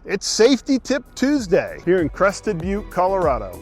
It's Safety Tip Tuesday here in Crested Butte, Colorado.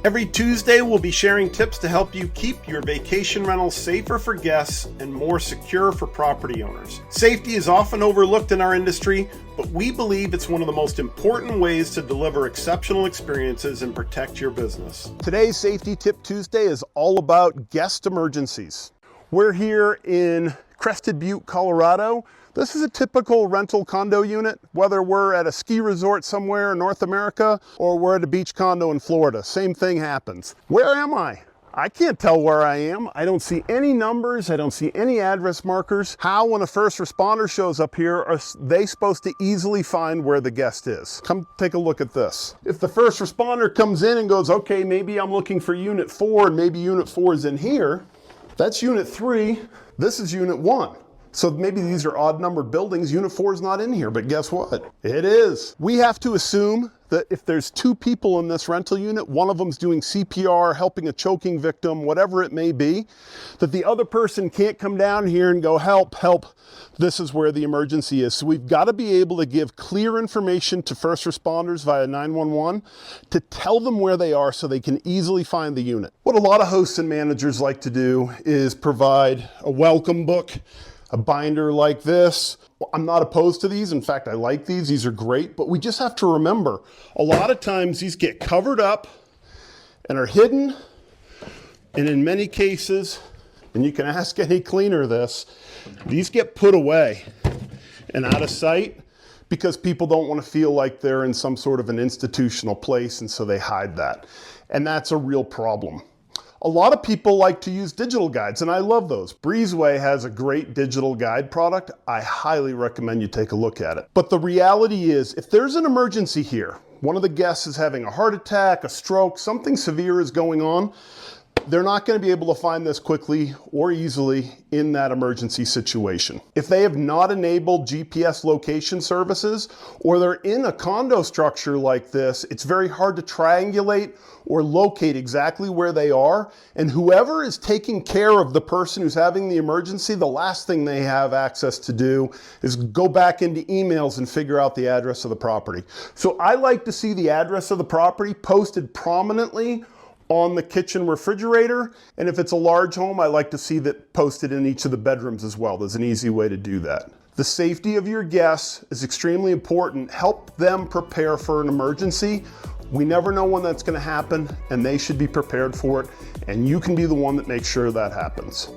Every Tuesday, we'll be sharing tips to help you keep your vacation rentals safer for guests and more secure for property owners. Safety is often overlooked in our industry, but we believe it's one of the most important ways to deliver exceptional experiences and protect your business. Today's Safety Tip Tuesday is all about guest emergencies. We're here in Crested Butte, Colorado. This is a typical rental condo unit, whether we're at a ski resort somewhere in North America or we're at a beach condo in Florida. Same thing happens. Where am I? I can't tell where I am. I don't see any numbers. I don't see any address markers. How, when a first responder shows up here, are they supposed to easily find where the guest is? Come take a look at this. If the first responder comes in and goes, okay, maybe I'm looking for unit 4 and maybe unit 4 is in here, that's unit 3, this is unit 1. So maybe these are odd numbered buildings. Unit 4 is not in here, but guess what? It is. We have to assume that if there's 2 people in this rental unit, one of them's doing CPR, helping a choking victim, whatever it may be, that the other person can't come down here and go, help, help, this is where the emergency is. So we've got to be able to give clear information to first responders via 911 to tell them where they are so they can easily find the unit. What a lot of hosts and managers like to do is provide a welcome book, a binder like this. I'm not opposed to these. In fact, I like these. These are great, but we just have to remember, a lot of times these get covered up and are hidden. And in many cases, and you can ask any cleaner this, these get put away and out of sight because people don't want to feel like they're in some sort of an institutional place, and so they hide that. And that's a real problem. A lot of people like to use digital guides, and I love those. Breezeway has a great digital guide product. I highly recommend you take a look at it. But the reality is, if there's an emergency here, one of the guests is having a heart attack, a stroke, something severe is going on, they're not going to be able to find this quickly or easily in that emergency situation. If they have not enabled GPS location services, or they're in a condo structure like this, it's very hard to triangulate or locate exactly where they are. And whoever is taking care of the person who's having the emergency, the last thing they have access to do is go back into emails and figure out the address of the property. So I like to see the address of the property posted prominently on the kitchen refrigerator, and if it's a large home, I like to see that posted in each of the bedrooms as well. There's an easy way to do that. The safety of your guests is extremely important. Help them prepare for an emergency. We never know when that's going to happen, and they should be prepared for it, and you can be the one that makes sure that happens.